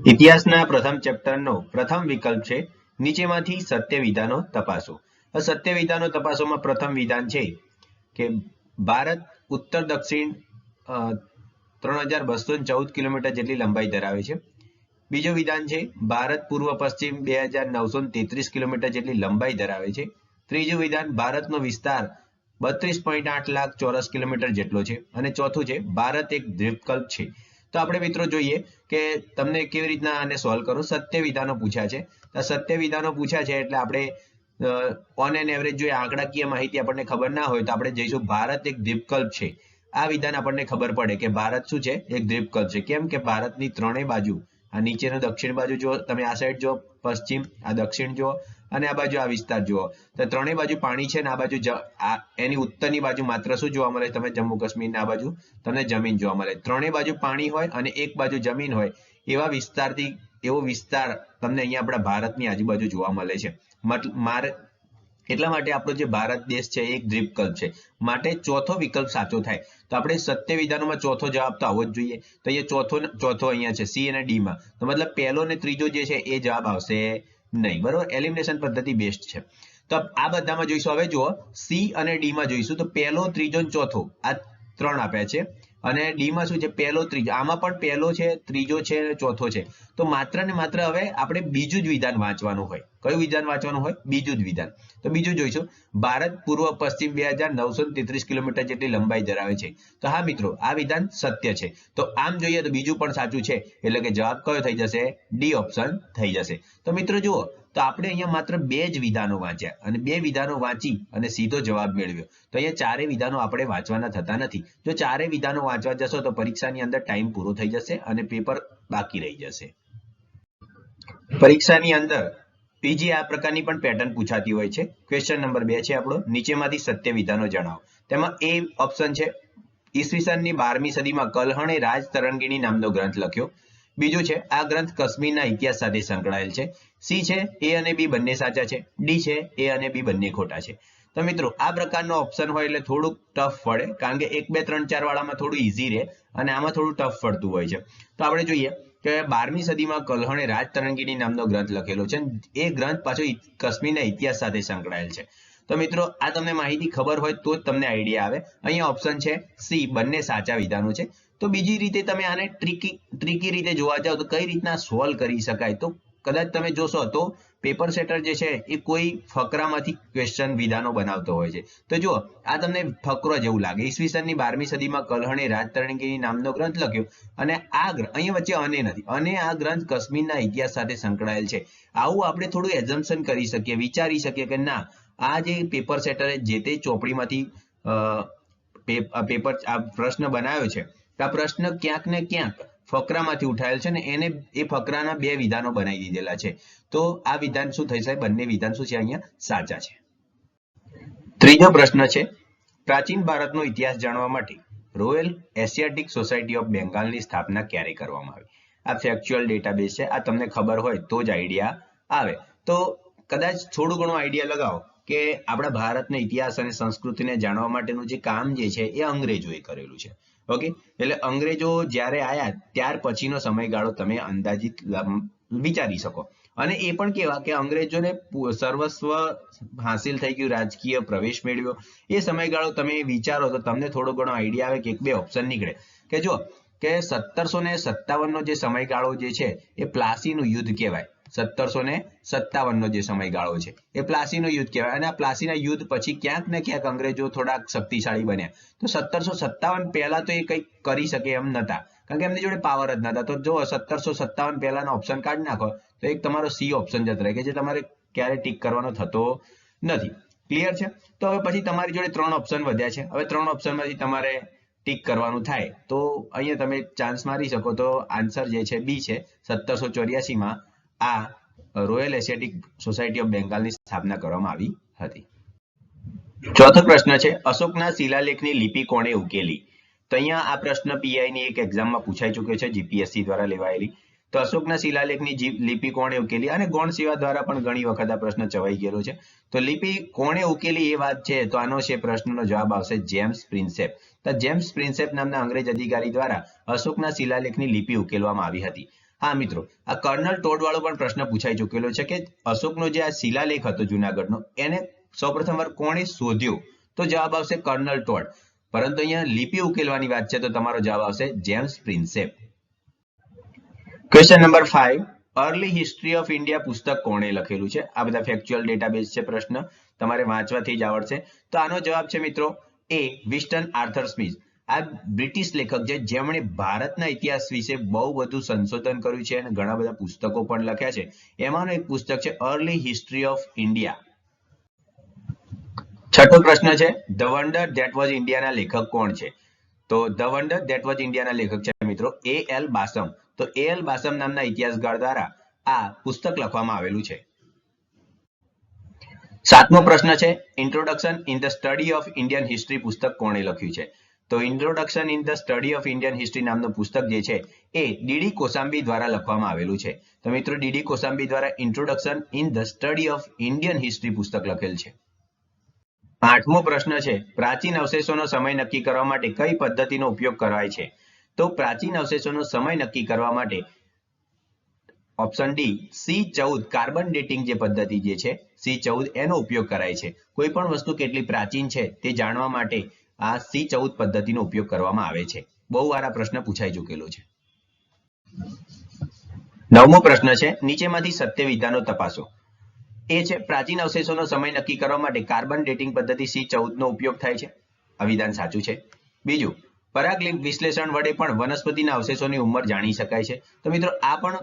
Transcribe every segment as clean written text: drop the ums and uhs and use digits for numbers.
ઇતિહાસના પ્રથમ ચેપ્ટરનો પ્રથમ વિકલ્પ છે નીચેમાંથી સત્ય વિધાનો તપાસો. સત્ય વિધાનો તપાસોમાં પ્રથમ વિધાન છે કે ભારત ઉત્તર દક્ષિણ 3214 કિલોમીટર જેટલી લંબાઈ ધરાવે છે. બીજો વિધાન છે ભારત પૂર્વ પશ્ચિમ 2933 કિલોમીટર જેટલી લંબાઈ ધરાવે છે. ત્રીજું વિધાન ભારતનો વિસ્તાર 32.8 લાખ ચોરસ કિલોમીટર જેટલો છે. અને ચોથું છે ભારત એક દ્વીપકલ્પ છે. તો આપણે મિત્રો જોઈએ કે તમને કેવી રીતના આને સોલ્વ કરો. સત્ય વિધાનો પૂછ્યા છે. સત્ય વિધાનો પૂછ્યા છે એટલે આપણે ઓન એન એવરેજ જોઈએ આંકડાકીય માહિતી આપણને ખબર ના હોય તો આપણે જઈશું ભારત એક દ્વીપકલ્પ છે. આ વિધાન આપણને ખબર પડે કે ભારત શું છે? એક દ્વીપકલ્પ છે. કેમ કે ભારતની ત્રણેય બાજુ, આ નીચેનું દક્ષિણ બાજુ જો તમે આ સાઈડ જો પશ્ચિમ, આ દક્ષિણ જુઓ અને આ બાજુ આ વિસ્તાર જુઓ તો ત્રણેય બાજુ પાણી છે ને આ બાજુ એની ઉત્તરની બાજુ માત્ર શું જોવા મળે? તમે જમ્મુ કાશ્મીર આ બાજુ તમને જમીન જોવા મળે. ત્રણેય બાજુ પાણી હોય અને એક બાજુ જમીન હોય એવા વિસ્તારથી એવો વિસ્તાર તમને અહીંયા આપણા ભારતની આજુબાજુ જોવા મળે છે. એટલા માટે આપણો જે ભારત દેશ છે એક દ્વીપકલ્પ છે. માટે ચોથો વિકલ્પ સાચો થાય. તો આપણે સત્ય વિધાનોમાં ચોથો જવાબ તો આવો જ જોઈએ. તો અહીંયા ચોથો અહીંયા છે સી અને ડી માં. તો મતલબ પહેલો અને ત્રીજો જે છે એ જવાબ આવશે નહીં. બરોબર, એલિમિનેશન પદ્ધતિ બેસ્ટ છે. તો આ બધામાં જોઈશું. હવે જુઓ સી અને ડી માં જોઈશું તો પહેલો, ત્રીજો અને ચોથો આ ત્રણ આપ્યા છે. અને ડી માં શું છે? પહેલો, ત્રીજો. આમાં પણ પહેલો છે, ત્રીજો છે અને ચોથો છે. તો માત્ર ને માત્ર હવે આપણે બીજું જ વિધાન વાંચવાનું હોય. કયું વિધાન વાંચવાનું હોય? બીજું જ વિધાન. તો બીજું જોઈશું. ભારત પૂર્વ પશ્ચિમ 2933 કિલોમીટર જેટલી લંબાઈ ધરાવે છે. તો હા મિત્રો, આ વિધાન સત્ય છે. તો આમ જોઈએ તો બીજું પણ સાચું છે. એટલે કે જવાબ કયો થઈ જશે? ડી ઓપ્શન થઈ જશે. તો મિત્રો જુઓ, તો આપણે અહીંયા માત્ર બે જ વિધાનો વાંચ્યા અને બે વિધાનો વાંચી અને સીધો જવાબ મેળવ્યો. તો અહીંયા ચારે વિધાનો આપણે વાંચવાના થતા નથી. જો ચારે વિધાનો વાંચવા જશો તો પરીક્ષાની અંદર ટાઈમ પૂરો થઈ જશે અને પેપર બાકી રહી જશે. પરીક્ષાની અંદર બીજી આ પ્રકારની પણ પેટર્ન પૂછાતી હોય છે. ક્વેશ્ચન નંબર 2 છે આપણો, નીચેમાંથી સત્ય વિધાનો જણાવો. તેમાં એ ઓપ્શન છે ઈસવીસનની 12મી સદીમાં કલ્હણે રાજ તરંગીણી નામનો ગ્રંથ લખ્યો. બીજું છે આ ગ્રંથ કાશ્મીરના ઇતિહાસ સાથે સંકળાયેલ છે. સી છે એ અને બી બંને સાચા છે. ડી છે એ અને બી બંને ખોટા છે. તો મિત્રો આ પ્રકારનો ઓપ્શન હોય એટલે થોડુંક ટફ પડે, કારણ કે 1 2 3 4 વાળામાં થોડું ઈઝી રહે અને આમાં થોડું ટફ પડતું હોય છે. તો આપણે જોઈએ કે 12મી સદીમાં કલ્હણે રાજ તરંગીણી નામનો ગ્રંથ લખેલો છે. એ ગ્રંથ પાછો કાશ્મીરના ઇતિહાસ સાથે સંકળાયેલ છે. તો મિત્રો આ તમને માહિતી ખબર હોય તો જ તમને આઈડિયા આવે. અહીંયા ઓપ્શન છે સી, બંને સાચા વિધાનો છે. તો બીજી રીતે તમે આને ટ્રીકી રીતે જોવા જાવ તો કઈ રીતના સોલ્વ કરી શકાય? તો કદાચ તમે જોશો તો પેપર સેટર જે છે એ કોઈ ફકરામાંથી ક્વેશ્ચન વિધાનો બનાવતો હોય છે. તો જુઓ, આ તમને ફકરો જેવું લાગે. ઈસવીસનની 12મી સદીમાં કલ્હણે રાજ તરંગીણી નામનો ગ્રંથ લખ્યો અને આ અહીંયા વચ્ચે અને નથી, અને આ ગ્રંથ કાશ્મીરના ઇતિહાસ સાથે સંકળાયેલ છે. આવું આપણે થોડું એઝમ્પશન કરી શકીએ, વિચારી શકીએ કે ના, આ જે પેપર સેટરે જે તે ચોપડીમાંથી પેપર આ પ્રશ્ન બનાવ્યો છે, આ પ્રશ્ન ક્યાંક ને ક્યાંક ફકરામાંથી ઉઠાયેલ છે ને એને એ ફકરાના બે વિધાનો બનાવી દીધેલા છે. તો આ વિધાન શું થઈ શકે? બંને વિધાન શું છે? અહીંયા સાચા છે. ત્રીજો પ્રશ્ન છે પ્રાચીન ભારતનો ઇતિહાસ જાણવા માટે રોયલ એશિયાટિક સોસાયટી ઓફ બેંગાલની સ્થાપના ક્યારે કરવામાં આવી? આ ફેક્ચ્યુઅલ ડેટાબેઝ છે. આ તમને ખબર હોય તો જ આઈડિયા આવે. તો કદાચ થોડું ઘણું આઈડિયા લગાવો કે આપણા ભારતના ઇતિહાસ અને સંસ્કૃતિને જાણવા માટેનું જે કામ જે છે એ અંગ્રેજોએ કરેલું છે. ઓકે, એટલે અંગ્રેજો જ્યારે આયા ત્યાર પછીનો સમયગાળો તમે અંદાજિત વિચારી શકો. અને એ પણ કેવા કે અંગ્રેજોને સર્વસ્વ હાસિલ થઈ ગયું, રાજકીય પ્રવેશ મેળવ્યો. એ સમયગાળો તમે વિચારો તો તમને થોડો ઘણો આઈડિયા આવે કે એક બે ઓપ્શન નીકળે. કે જો કે 1757 નો જે સમયગાળો જે છે એ પ્લાસીનું યુદ્ધ કહેવાય. 1757 નો જે સમયગાળો છે એ પ્લાસીનું યુદ્ધ કહેવાય. અને આ પ્લાસીના યુદ્ધ પછી ક્યાંક ને ક્યાંક અંગ્રેજો થોડાક શક્તિશાળી બન્યા. તો 1757 પહેલા તો એ કંઈક કરી શકે એમ નતા, કારણ કે એમની જોડે પાવર જ નતા. તો જો 1757 પહેલાનો ઓપ્શન કાઢી નાખો તો એક તમારો સી ઓપ્શન જતો રહે કે જે તમારે ક્યારે ટીક કરવાનો થતો નથી. ક્લિયર છે? તો હવે પછી તમારી જોડે 3 ઓપ્શન વધ્યા છે. હવે 3 ઓપ્શનમાંથી તમારે ટીક કરવાનું થાય તો અહીંયા તમે ચાન્સ મારી શકો. તો આન્સર જે છે બી છે. 1784 માં આ રોયલ એશિયાટિક સોસાયટી ઓફ બેંગાલની સ્થાપના કરવામાં આવી હતી. ચોથો પ્રશ્ન છે અશોકના શિલાલેખની લિપિ કોણે ઉકેલી? તો અહીંયા આ પ્રશ્ન પીઆઈ ની એક એક્ઝામમાં પૂછાઈ ચૂક્યો છે, જીપીએસસી દ્વારા લેવાયેલી. તો અશોકના શિલાલેખની લિપિ કોણે ઉકેલી? અને ગૌણ સેવા દ્વારા પણ ઘણી વખત આ પ્રશ્ન ચવાઈ ગયેલો છે. તો લિપિ કોણે ઉકેલી એ વાત છે તો આનો છે પ્રશ્નનો જવાબ આવશે જેમ્સ પ્રિન્સેપ. તો જેમ્સ પ્રિન્સેપ નામના અંગ્રેજ અધિકારી દ્વારા અશોકના શિલાલેખની લિપિ ઉકેલવામાં આવી હતી. હા મિત્રો, આ કર્નલ ટોડ વાળો પણ પ્રશ્ન પૂછાઈ ચૂકેલો છે કે અશોકનો જે આ શિલાલેખ હતો જુનાગઢનો એને સૌપ્રથમ વાર કોણે શોધ્યો? તો જવાબ આવશે કર્નલ ટોડ. પરંતુ અહીંયા લિપિ ઉકેલવાની વાત છે તો તમારો જવાબ આવશે James Prinsep. Question number 5, early history of India પુસ્તક કોણે લખેલું છે? આ બધા ફેક્ચ્યુઅલ ડેટાબેઝ છે પ્રશ્ન, તમારે વાંચવાથી જ આવડશે. તો આનો જવાબ છે મિત્રો એ વિન્સ્ટન આર્થર સ્મિથ. આ બ્રિટિશ લેખક છે જેમણે ભારતના ઇતિહાસ વિશે બહુ બધું સંશોધન કર્યું છે અને ઘણા બધા પુસ્તકો પણ લખ્યા છે. એમાંનું એક પુસ્તક છે અર્લી હિસ્ટ્રી ઓફ ઇન્ડિયા. છઠ્ઠો પ્રશ્ન છે ધ વન્ડર ધેટ વોઝ ઇન્ડિયાના લેખક કોણ છે? તો ધ વન્ડર ધેટ વોઝ ઇન્ડિયાના લેખક છે મિત્રો A.L. બાસમ. તો A.L. બાસમ નામના ઇતિહાસકાર દ્વારા આ પુસ્તક લખવામાં આવેલું છે. સાતમો પ્રશ્ન છે introduction in the study of Indian history પુસ્તક કોણે લખ્યું છે? તો introduction in the study of Indian history નામનું પુસ્તક જે છે એ ડી.ડી. કોસાંબી દ્વારા લખવામાં આવેલું છે. તો મિત્રો ડી.ડી. કોસાંબી દ્વારા introduction in the study of Indian history પુસ્તક લખેલ છે. આઠમો પ્રશ્ન છે પ્રાચીન અવશેષોનો સમય નક્કી કરવા માટે કઈ પદ્ધતિનો ઉપયોગ કરાય છે? તો પ્રાચીન અવશેષોનો સમય નક્કી કરવા માટે option D C14 carbon dating જે પદ્ધતિ જે છે C14 એનો ઉપયોગ કરાય છે. કોઈ પણ વસ્તુ કેટલી પ્રાચીન છે તે જાણવા માટે આ C14 પદ્ધતિનો ઉપયોગ કરવામાં આવે છે. બહુ વાર આ પ્રશ્ન પૂછાઈ ચૂકેલો છે. નવમો પ્રશ્ન છે નીચેમાંથી સત્ય વિધાનો તપાસો. એ છે પ્રાચીન અવશેષોનો સમય નક્કી કરવા માટે કાર્બન ડેટિંગ પદ્ધતિ C14 નો ઉપયોગ થાય છે. આ વિધાન સાચું છે. બીજું, પરાગલિંગ વિશ્લેષણ વડે પણ વનસ્પતિના અવશેષોની ઉંમર જાણી શકાય છે. તો મિત્રો આ પણ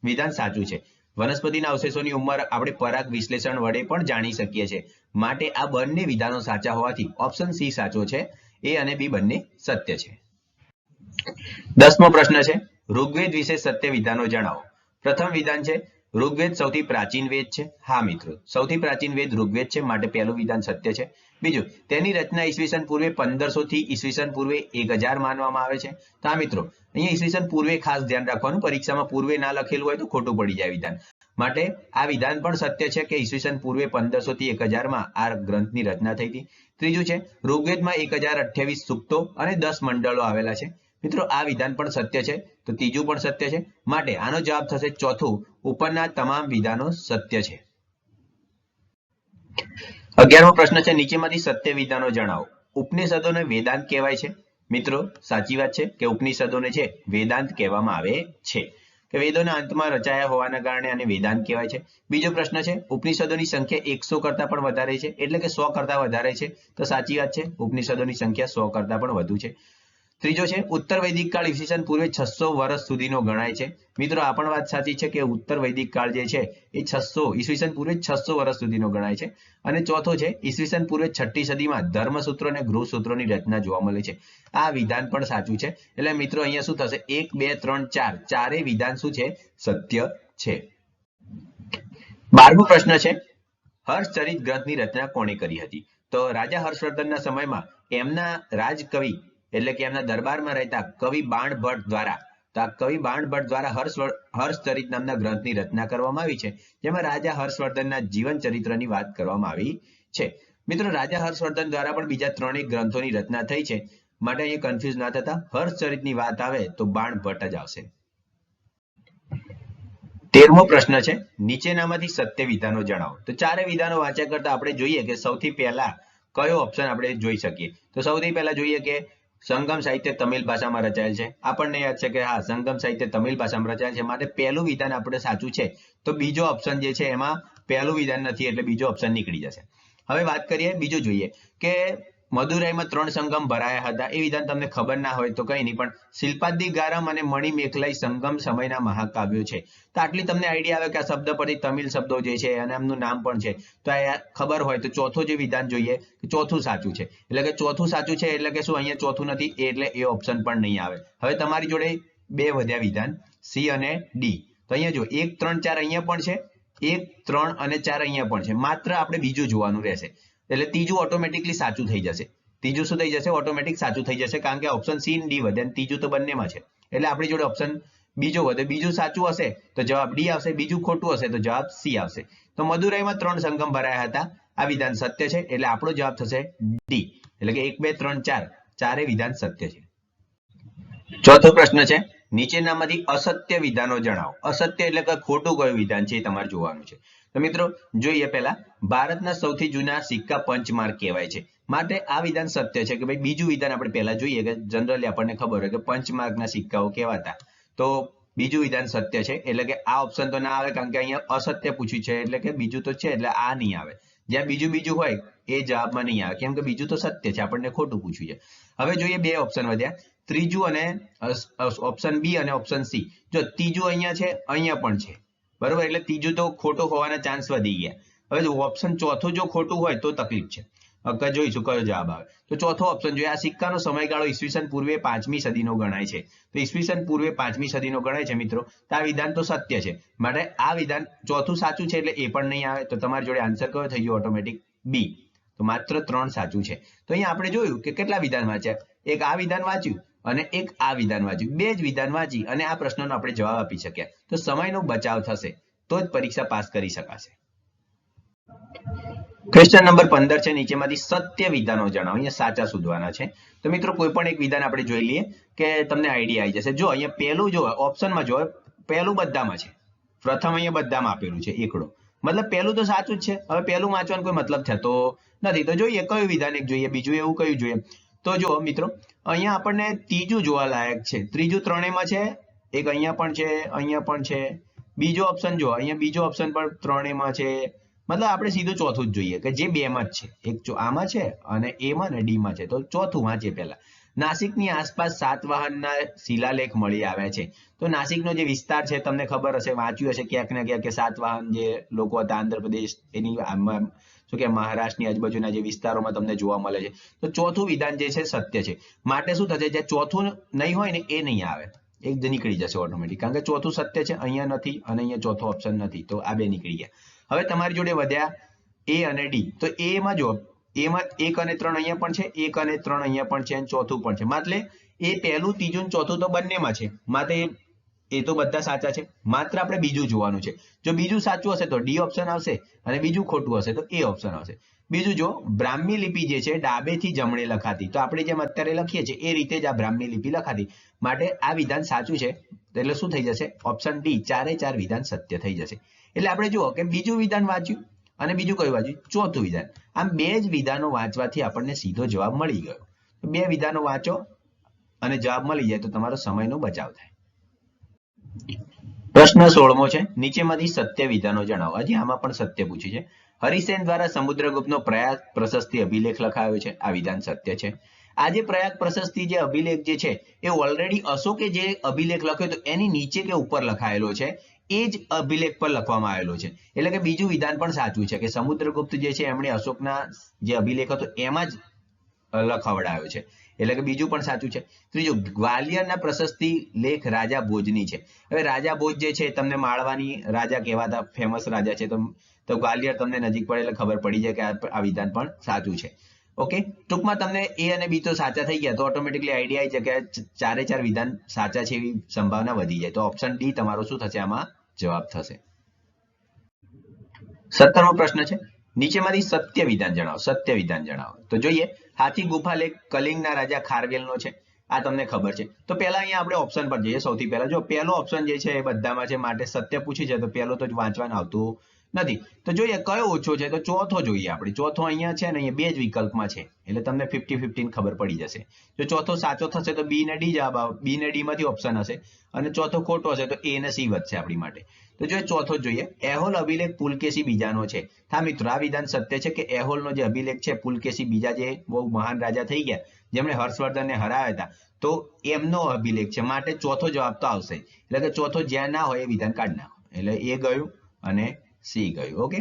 વિધાન સાચું છે. વનસ્પતિના અવશેષોની ઉંમર આપણે પરાગ વિશ્લેષણ વડે પણ જાણી શકીએ છીએ. માટે આ બંને વિધાનો સાચા હોવાથી ઓપ્શન સી સાચો છે. એ અને બી બંને સત્ય છે. 10મો પ્રશ્ન છે ઋગ્વેદ વિશે સત્ય વિધાનો જણાવો. પ્રથમ વિધાન છે ઋગ્વેદ સૌથી પ્રાચીન વેદ છે. હા મિત્રો, સૌથી પ્રાચીન વેદ ઋગ્વેદ છે, માટે પહેલું વિધાન સત્ય છે. બીજું, તેની રચના ઈસવીસન પૂર્વે 1500 થી ઈસવીસન પૂર્વે 1000 માનવામાં આવે છે. તો હા મિત્રો, અહીંયા ઈસવીસન પૂર્વે ખાસ ધ્યાન રાખવાનું, પરીક્ષામાં પૂર્વે ના લખેલું હોય તો ખોટું પડી જાય વિધાન. માટે આ વિધાન પણ સત્ય છે કે ઈસવીસન પૂર્વે 1500 થી 1000 માં આ ગ્રંથની રચના થઈ હતી. ત્રીજું છે ઋગ્વેદમાં 1028 સૂક્તો અને 10 મંડળો આવેલા છે. મિત્રો આ વિધાન પણ સત્ય છે. તો ત્રીજું પણ સત્ય છે. માટે આનો જવાબ થશે ચોથું, ઉપરના તમામ વિધાનો સત્ય છે. 11મો પ્રશ્ન છે નીચેમાંથી સત્ય વિધાનો જણાવો. ઉપનિષદોને વેદાંત કહેવાય છે. મિત્રો સાચી વાત છે કે ઉપનિષદોને છે વેદાંત કહેવામાં આવે છે, કે વેદોના અંતમાં રચાયા હોવાના કારણે આને વેદાંત કહેવાય છે. બીજો પ્રશ્ન છે ઉપનિષદોની સંખ્યા 100 કરતા પણ વધારે છે, એટલે કે 100 કરતા વધારે છે. તો સાચી વાત છે, ઉપનિષદોની સંખ્યા 100 કરતા પણ વધુ છે. ત્રીજો છે ઉત્તર વૈદિક કાળ ઈસવીસન પૂર્વે 600 વર્ષ સુધીનો ગણાય છે. મિત્રો આ પણ વાત સાચી છે કે ઉત્તર વૈદિક કાળ જે છે એ ઈસવીસન પૂર્વે 600 વર્ષ સુધીનો ગણાય છે. અને ચોથો છે ઈસવીસન પૂર્વે 6ઠી સદીમાં ધર્મસૂત્રો અને ગૃહસૂત્રોની રચના જોવા મળે છે. આ વિધાન પણ સાચું છે. એટલે મિત્રો અહીંયા શું થશે 1 2 3 4 ચારેય વિધાન શું છે? સત્ય છે. 12મો પ્રશ્ન છે હર્ષચરિત ગ્રંથની રચના કોણે કરી હતી? તો રાજા હર્ષવર્ધનના સમયમાં એમના રાજકવિ એટલે કે એમના દરબારમાં રહેતા કવિ બાણભટ્ટ દ્વારા હર્ષચરિત નામના ગ્રંથની રચના કરવામાં આવી છે, જેમાં રાજા હર્ષવર્ધનના જીવન ચરિત્રની વાત કરવામાં આવી છે. મિત્રો રાજા હર્ષવર્ધન દ્વારા પણ બીજા 3 ગ્રંથોની રચના થઈ છે, માટે અહીંયા કન્ફ્યુઝ ના થતા હર્ષચરિતની વાત આવે તો બાણભટ્ટ જ આવશે. 13મો પ્રશ્ન છે નીચેનામાંથી સત્ય વિધાનો જણાવો. તો ચારે વિધાનો વાંચ્યા કરતા આપણે જોઈએ કે સૌથી પહેલા કયો ઓપ્શન આપણે જોઈ શકીએ. તો સૌથી પહેલા જોઈએ કે સંગમ સાહિત્ય તમિલ ભાષામાં રચાયેલ છે. આપણને યાદ છે કે હા સંગમ સાહિત્ય તમિલ ભાષામાં રચાયેલ છે, માટે પહેલું વિધાન આપણે સાચું છે. તો બીજો ઓપ્શન જે છે એમાં પહેલું વિધાન નથી, એટલે બીજો ઓપ્શન નીકળી જશે. હવે વાત કરીએ બીજું જોઈએ કે મદુરાઈમાં 3 સંગમ ભરાયા હતા. એ વિધાન તમને ખબર ના હોય તો કઈ નહીં, પણ શિલ્પાદિગારમ અને મણિમેખલાઈ સંગમ સમયના મહાકાવ્યો છે. તો આટલી તમને આઈડિયા આવે કે આ શબ્દ પરથી તમિલ શબ્દો જે છે અને એમનું નામ પણ છે. તો આ ખબર હોય તો ચોથો જે વિધાન જોઈએ ચોથું સાચું છે. એટલે કે ચોથું સાચું છે એટલે કે શું અહીંયા ચોથું નથી, એટલે એ ઓપ્શન પણ નહીં આવે. હવે તમારી જોડે 2 વધ્યા વિધાન સી અને ડી. તો અહીંયા જો 1 3 4 અહીંયા પણ છે, 1 3 અને 4 અહીંયા પણ છે. માત્ર આપણે બીજું જોવાનું રહેશે, એટલે ત્રીજું ઓટોમેટિકલી સાચું થઈ જશે. ત્રીજું શું થઈ જશે? ઓટોમેટિક સાચું થઈ જશે, કારણ કે ઓપ્શન સી અને ડી વધે અને ત્રીજું તો બંનેમાં છે. એટલે આપણી જોડે ઓપ્શન બીજો વધે. બીજું સાચું હશે તો જવાબ ડી આવશે, બીજું ખોટું હશે તો જવાબ સી આવશે. તો મદુરાઈમાં 3 સંગમ ભરાયા હતા. આ વિધાન સત્ય છે, એટલે આપણો જવાબ થશે ડી. એટલે કે 1 2 3 4 ચારે વિધાન સત્ય છે. ચોથો પ્રશ્ન છે નીચેનામાંથી અસત્ય વિધાનો જણાવો. અસત્ય એટલે કે ખોટું કયું વિધાન છે એ તમારે જોવાનું છે. તો મિત્રો જોઈએ પહેલા, ભારતના સૌથી જૂના સિક્કા પંચમાર્ક કહેવાય છે. માટે આ વિધાન સત્ય છે કે ભાઈ બીજું વિધાન આપણે પહેલા જોઈએ કે જનરલી આપણને ખબર હોય કે પંચમાર્કના સિક્કાઓ કહેવાતા. તો બીજું વિધાન સત્ય છે એટલે કે આ ઓપ્શન તો ના આવે કારણ કે અહીંયા અસત્ય પૂછ્યું છે એટલે કે બીજું તો છે એટલે આ નહીં આવે. જ્યાં બીજું હોય એ જવાબમાં નહીં આવે કેમ કે બીજું તો સત્ય છે, આપણને ખોટું પૂછ્યું છે. હવે જોઈએ બે ઓપ્શન વધ્યા, ત્રીજું અને ઓપ્શન બી અને ઓપ્શન સી. જો ત્રીજું અહીંયા છે, અહીંયા પણ છે, બરોબર, એટલે ત્રીજું તો ખોટું હોવાના ચાન્સ વધી ગયા. હવે ઓપ્શન ચોથું જો ખોટું હોય તો તકલીફ છે. જોઈશું કયો જવાબ આવે. તો ચોથો ઓપ્શન જોઈએ, આ સિક્કાનો સમયગાળો ઈસવીસન પૂર્વે 5મી સદીનો ગણાય છે. તો ઈસવીસન પૂર્વે 5મી સદીનો ગણાય છે મિત્રો, તો આ વિધાન તો સત્ય છે. માટે આ વિધાન ચોથું સાચું છે એટલે એ પણ નહીં આવે. તો તમારી જોડે આન્સર કયો થઈ ગયો ઓટોમેટિક? બી. તો માત્ર 3 સાચું છે. તો અહીંયા આપણે જોયું કે કેટલા વિધાન વાંચ્યા, એક આ વિધાન વાંચ્યું અને એક આ વિધાન વાંચ્યું. બે જ વિધાન વાંચી અને આ પ્રશ્નનો આપણે જવાબ આપી શક્યા. તો સમયનો બચાવ થશે તો જ પરીક્ષા પાસ કરી શકાશે. ક્વેશ્ચન નંબર 15 છે, નીચેમાંથી સત્ય વિધાનો જણાવો. અહીંયા સાચા શોધવાના છે. તો મિત્રો કોઈ પણ એક વિધાન આપણે જોઈ લઈએ કે તમને આઈડિયા આવી જશે. જો અહીંયા પહેલું જો ઓપ્શનમાં જો પહેલું બધામાં છે, પ્રથમ અહીંયા બધામાં આપેલું છે એકડો, મતલબ પહેલું તો સાચું જ છે. હવે પહેલું વાંચવાનો કોઈ મતલબ થતો નથી. તો જોઈએ કયું વિધાન એક જોઈએ, બીજું એવું કયું જોઈએ. તો જો મિત્રો અહીંયા આપણને ત્રીજું જોવા લાયક છે, ત્રીજું ત્રણેયમાં છે, એક અહીંયા પણ છે, અહીંયા પણ છે. બીજો ઓપ્શન જો અહીંયા બીજો ઓપ્શન પણ ત્રણેયમાં છે. મતલબ આપણે સીધું ચોથું જ જોઈએ કે જે બેમાં જ છે, એક આમાં છે અને એમાં ને ડીમાં છે. તો ચોથું વાંચીએ પહેલા. નાસિકની આસપાસ સાતવાહનના શિલાલેખ મળી આવ્યા છે. તો નાસિકનો જે વિસ્તાર છે તમને ખબર હશે, વાંચ્યું હશે ક્યાંક ને ક્યાંક કે સાતવાહન જે લોકો હતા આંધ્રપ્રદેશ એની શું કે મહારાષ્ટ્રની આજુબાજુના જે વિસ્તારોમાં તમને જોવા મળે છે. તો ચોથું વિધાન જે છે સત્ય છે. માટે શું થશે, જે ચોથું નહીં હોય ને એ નહીં આવે, એક જ નીકળી જશે ઓટોમેટિક, કારણ કે ચોથું સત્ય છે, અહીંયા નથી અને અહીંયા ચોથો ઓપ્શન નથી. તો આ બે નીકળી ગયા. હવે તમારી જોડે વધ્યા એ અને ડી. તો એમાં જો એમાં 1 અને 3 અહીંયા પણ છે, 1 અને 3 અહીંયા પણ છે અને ચોથું પણ છે. એટલે એ પહેલું, ત્રીજું, ચોથું તો બંનેમાં છે. માટે એ તો બધા સાચા છે. માત્ર આપણે બીજું જોવાનું છે. જો બીજું સાચું હશે તો ડી ઓપ્શન આવશે અને બીજું ખોટું હશે તો એ ઓપ્શન આવશે. બીજું જો બ્રાહ્મી લિપિ જે છે ડાબેથી જમણે લખાતી, તો આપણે જેમ અત્યારે લખીએ છીએ એ રીતે જ આ બ્રાહ્મી લિપિ લખાતી. માટે આ વિધાન સાચું છે. એટલે શું થઈ જશે? ઓપ્શન ડી, 4 વિધાન સત્ય થઈ જશે. એટલે આપણે જુઓ કે બીજું વિધાન વાંચ્યું અને બીજું કયું વાંચ્યું? ચોથું વિધાન. આમ બે જ વિધાનો વાંચવાથી આપણને સીધો જવાબ મળી ગયો. બે વિધાનો વાંચો અને જવાબ મળી જાય તો તમારો સમયનો બચાવ થાય. પ્રશ્ન 16મો છે, નીચેમાંથી સત્ય વિધાનો જણાવો. હજી આમાં પણ સત્ય પૂછ્યું છે. હરિસેન દ્વારા સમુદ્રગુપ્તનો પ્રયાગ પ્રશસ્તિ અભિલેખ લખાયો છે. આ વિધાન સત્ય છે. આ જે પ્રયાગ પ્રશસ્તિ જે અભિલેખ જે છે એ ઓલરેડી અશોકે જે અભિલેખ લખ્યો તો એની નીચે કે ઉપર લખાયેલો છે, એ જ અભિલેખ પર લખવામાં આવેલો છે. એટલે કે બીજું વિધાન પણ સાચું છે કે સમુદ્રગુપ્ત જે છે એમણે અશોકના જે અભિલેખ હતો એમાં જ લખાવડાયો છે. એટલે કે બીજું પણ સાચું છે. ત્રીજું, ગ્વાલિયરના પ્રશસ્તિ લેખ રાજા ભોજની છે. હવે રાજા ભોજ જે છે તમને માળવાની રાજા કહેવાતા ફેમસ રાજા છે. તો ગ્વાલિયર તમને નજીક પડે એટલે ખબર પડી જાય કે આ વિધાન પણ સાચું છે. ઓકે, ટૂંકમાં તમને એ અને બી તો સાચા થઈ ગયા તો ઓટોમેટિકલી આઈડિયા આવી જાય કે 4 વિધાન સાચા છે એવી સંભાવના વધી જાય. તો ઓપ્શન ડી તમારો શું થશે? આમાં જવાબ થશે. 17મો પ્રશ્ન છે, નીચેમાંથી સત્ય વિધાન જણાવો. સત્ય વિધાન જણાવો. તો જોઈએ, હાથી ગુફા લેખ કલિંગના રાજા ખારવેલનો છે. આ તમને ખબર છે. તો પહેલા અહીંયા આપણે ઓપ્શન પર જઈએ. સૌથી પહેલા જો પહેલો ઓપ્શન જે છે એ બધામાં છે, માટે સત્ય પૂછી છે તો પહેલો તો વાંચવાનું આવતું નથી. તો જોઈએ કયો ઓછો છે, તો ચોથો જોઈએ આપણે. ચોથો અહીંયા છે ને અહીંયા બે જ વિકલ્પમાં છે એટલે તમને 50-50 ખબર પડી જશે. જો ચોથો સાચો થશે તો બી ને ડી જવાબ આવે, બી ને ડી માંથી ઓપ્શન હશે અને ચોથો ખોટો હશે તો એ ને સી વધશે આપણી માટે. તો જો ચોથો જોઈએ, એહોલ અભિલેખ પુલકેશી બીજાનો છે. હા મિત્રો, આ વિધાન સત્ય છે કે એહોલનો જે અભિલેખ છે પુલકેશી બીજા જે બહુ મહાન રાજા થઈ ગયા જેમણે હર્ષવર્ધનને હરાવ્યા હતા, તો એમનો અભિલેખ છે. માટે ચોથો જવાબ તો આવશે. એટલે કે ચોથો જ્યાં ના હોય એ વિધાન કાઢી નાખો. એટલે એ ગયું અને સી ગયું. ઓકે,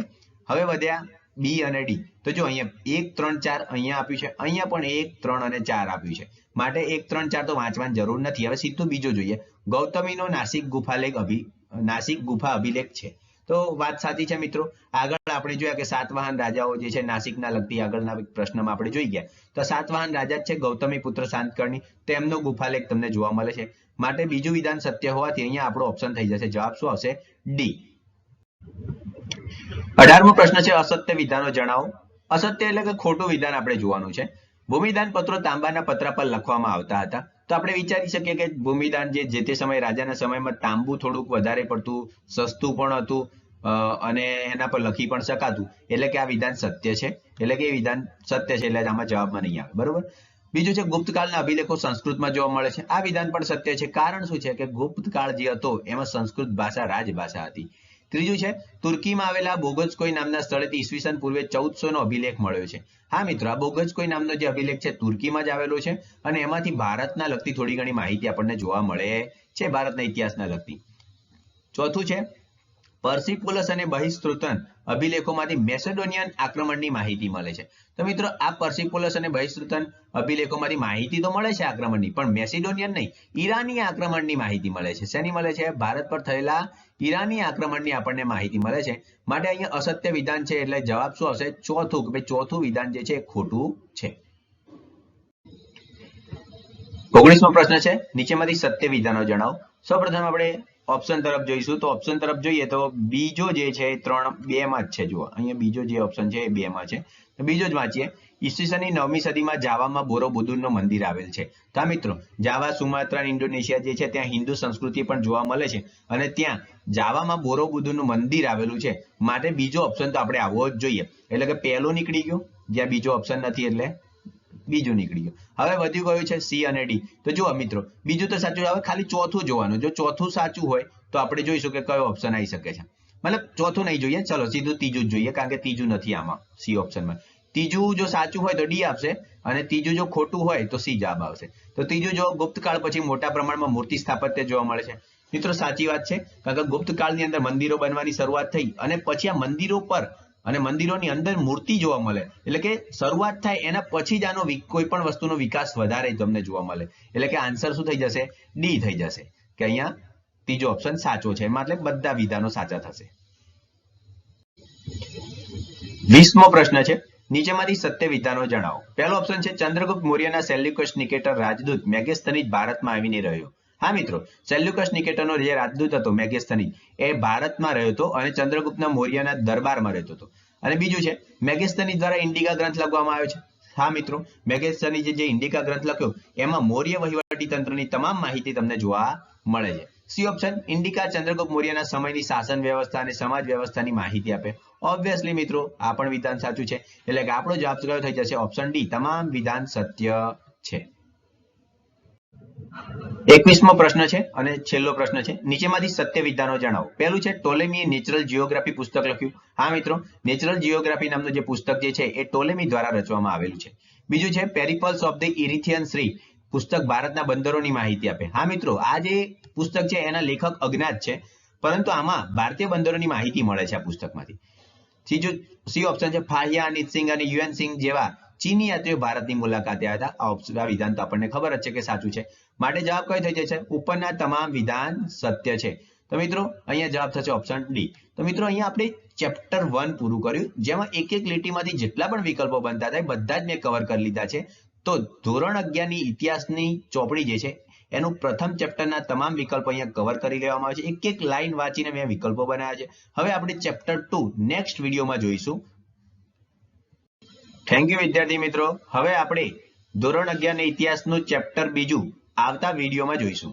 હવે વધ્યા બી અને ડી. તો જો અહીંયા 1, 3, 4 અહીંયા આપ્યું છે, અહીંયા પણ 1, 3 અને 4 આપ્યું છે. માટે 1, 3, 4 તો વાંચવાની જરૂર નથી. હવે સીધું બીજું જોઈએ, ગૌતમીનો નાસિક ગુફા અભિલેખ છે. તો વાત સાચી છે મિત્રો. આગળ આપણે જોયા કે સાતવાહન રાજાઓ જે છે નાસિકના લગતી આગળના પ્રશ્નમાં આપણે જોઈ ગયા. તો સાતવાહન રાજા છે ગૌતમી પુત્ર શાંતકર્ણી, તેમનો ગુફાલેખ તમને જોવા મળે છે. માટે બીજું વિધાન સત્ય હોવાથી અહીંયા આપણો ઓપ્શન થઈ જશે. જવાબ શું આવશે? ડી. 18મો પ્રશ્ન છે, અસત્ય વિધાનો જણાવો. અસત્ય એટલે કે ખોટું વિધાન આપણે જોવાનું છે. ભૂમિદાન પત્રો તાંબાના પતરા પર લખવામાં આવતા હતા. તો આપણે વિચારી શકીએ કે ભૂમિદાન જે તે સમયે રાજાના સમયમાં તાંબુ થોડુંક વધારે પડતું સસ્તું પણ હતું અને એના પર લખી પણ શકાતું, એટલે કે આ વિધાન સત્ય છે, એટલે કે એ વિધાન સત્ય છે, એટલે આમાં જવાબમાં નહીં આવે. બરોબર. બીજું છે ગુપ્તકાળના અભિલેખો સંસ્કૃતમાં જોવા મળે છે. આ વિધાન પણ સત્ય છે. કારણ શું છે કે ગુપ્તકાળ જે હતો એમાં સંસ્કૃત ભાષા રાજભાષા હતી. ત્રીજું છે તુર્કીમાં આવેલા બોગજકોઈ નામના સ્થળેથી ઈસવીસન પૂર્વે 1400 નો અભિલેખ મળ્યો છે. હા મિત્રો, આ બોગજકોઈ નામનો જે અભિલેખ છે તુર્કીમાં જ આવેલો છે અને એમાંથી ભારતના લગતી થોડી ઘણી માહિતી આપણને જોવા મળે છે, ભારતના ઇતિહાસના લગતી. ચોથું છે પર્સિપોલસ અને બહિસ્તૃતન અભિલેખોમાંથી મેસેડોનિયન આક્રમણની માહિતી મળે છે. તો મિત્રો, આ પર્સિપોલસ અને બહિસ્તૃતન અભિલેખોમાંથી માહિતી તો મળે છે આક્રમણની, પણ મેસિડોનિયન નહીં, ઈરાની આક્રમણની માહિતી મળે છે. શેની મળે છે? ભારત પર થયેલા ઈરાની આક્રમણની આપણને માહિતી મળે છે. માટે અહીંયા અસત્ય વિધાન છે, એટલે જવાબ શું આવશે? ચોથું, કે ભાઈ ચોથું વિધાન જે છે એ ખોટું છે. 19મો પ્રશ્ન છે નીચેમાંથી સત્ય વિધાનો જણાવો. સૌપ્રથમ આપણે ઓપ્શન તરફ જોઈશું. તો ઓપ્શન તરફ જોઈએ તો બીજો જે છે એ 2 માં જ છે. જુઓ અહીંયા બીજો જે ઓપ્શન છે એ 2 માં છે. તો બીજો જ વાંચીએ. ઈસવીસનની 9મી સદીમાં જાવામાં બોરોબુદુરનું મંદિર આવેલ છે. તો આ મિત્રો, જાવા, સુમાત્રા, ઇન્ડોનેશિયા જે છે ત્યાં હિન્દુ સંસ્કૃતિ પણ જોવા મળે છે અને ત્યાં જાવામાં બોરોબુદુરનું મંદિર આવેલું છે. માટે બીજો ઓપ્શન તો આપણે આવવો જ જોઈએ. એટલે કે પહેલો નીકળી ગયો, જ્યાં બીજો ઓપ્શન નથી એટલે બીજું નીકળી ગયું. હવે વધ્યું કયું છે? સી અને ડી. તો જુઓ મિત્રો, બીજું તો સાચું. હવે ખાલી ચોથું જોવાનું. જો ચોથું સાચું હોય તો આપણે જોઈશું કે કયો ઓપ્શન આવી શકે છે. મતલબ ચોથું નહીં જોઈએ, ચલો સીધું ત્રીજું જ જોઈએ, કારણ કે ત્રીજું નથી આમાં સી ઓપ્શનમાં. ત્રીજું જો સાચું હોય તો ડી આપશે અને ત્રીજું જો ખોટું હોય તો સી જવાબ આવશે. તો ત્રીજું જો ગુપ્તકાળ પછી મોટા પ્રમાણમાં મૂર્તિ સ્થાપત્ય જોવા મળે છે. મિત્રો સાચી વાત છે, કારણ કે ગુપ્તકાળની અંદર મંદિરો બનવાની શરૂઆત થઈ અને પછી આ મંદિરો પર અને મંદિરોની અંદર મૂર્તિ જોવા મળે, એટલે કે શરૂઆત થાય એના પછી જ આનો કોઈ પણ વસ્તુનો વિકાસ વધારે તમને જોવા મળે. એટલે કે આન્સર શું થઈ જશે? ડી થઈ જશે, કે અહીંયા ત્રીજો ઓપ્શન સાચો છે. એટલે બધા વિધાનો સાચા થશે. 20મો પ્રશ્ન છે નીચેમાંથી સત્ય વિધાનો જણાવો. પહેલો ઓપ્શન છે ચંદ્રગુપ્ત મૌર્યના સેલ્યુકસ નિકેટર રાજદૂત મેગેસ્થનીજ ભારતમાં આવીને રહ્યો. હા મિત્રો, સેલ્યુકસ નિકેટરનો જે રાજદૂત હતો મેગેસ્થનીજ એ ભારતમાં રહ્યો હતો અને ચંદ્રગુપ્ત મૌર્યના દરબારમાં રહેતો હતો. અને બીજું છે મેગેસ્થનીજ દ્વારા ઇન્ડિકા ગ્રંથ લખવામાં આવ્યો છે. હા મિત્રો, મેગેસ્થનીજે જે ઇન્ડિકા ગ્રંથ લખ્યો એમાં મૌર્ય વહીવટી તંત્રની તમામ માહિતી તમને જોવા મળે છે. સી ઓપ્શન ઇન્ડિકા ચંદ્રગુપ્ત મૌર્યના સમયની શાસન વ્યવસ્થા અને સમાજ વ્યવસ્થાની માહિતી આપે. ઓબ્વિયસલી મિત્રો, આ પણ વિધાન સાચું છે, એટલે કે આપણો જવાબ કયો થઈ જશે? ઓપ્શન ડી, તમામ વિધાન સત્ય છે. 21મો પ્રશ્ન છે અને છેલ્લો પ્રશ્ન છે નીચેમાંથી સત્ય વિધાનો જણાવો. પહેલું છે ટોલેમીએ નેચરલ જીઓગ્રાફી પુસ્તક લખ્યું. હા મિત્રો, નેચરલ જીઓગ્રાફી નામનું જે પુસ્તક જે છે એ ટોલેમી દ્વારા રચવામાં આવેલું છે. બીજું છે પેરિપલ્સ ઓફ ધ ઇરિથિયન શ્રી પુસ્તક ભારતના બંદરોની માહિતી આપે. હા મિત્રો, આ જે પુસ્તક છે એના લેખક અજ્ઞાત છે, પરંતુ આમાં ભારતીય બંદરોની માહિતી મળે છે આ પુસ્તકમાંથી. ત્રીજું સી ઓપ્શન છે ફાહિયા, નિતસિંગ અને યુએન સિંહ જેવા ચીની યાત્રીઓ ભારતની મુલાકાતે આવ્યા હતા. આ વિધાન તો આપણને ખબર જ છે કે સાચું છે. માટે જવાબ કયો થઈ જશે? ઉપરના તમામ વિધાન સત્ય છે. તો મિત્રો અહીંયા જવાબ થશે ઓપ્શન ડી. તો મિત્રો અહીંયા આપણે ચેપ્ટર 1 પૂરું કર્યું, જેમાં એક એક લીટીમાંથી જેટલા પણ વિકલ્પો બનતા હતા બધા જ મેં કવર કરી લીધા છે. તો ધોરણ 11ની ઇતિહાસની ચોપડી જે છે એનું પ્રથમ ચેપ્ટરના તમામ વિકલ્પો અહીંયા કવર કરી લેવામાં આવે છે. એક એક લાઈન વાંચીને મેં વિકલ્પો બનાવ્યા છે. હવે આપણે ચેપ્ટર 2 નેક્સ્ટ વિડીયોમાં જોઈશું. થેન્ક યુ વિદ્યાર્થી મિત્રો. હવે આપણે ધોરણ 11 ઇતિહાસનું ચેપ્ટર 2 આવતા વિડીયોમાં જોઈશું.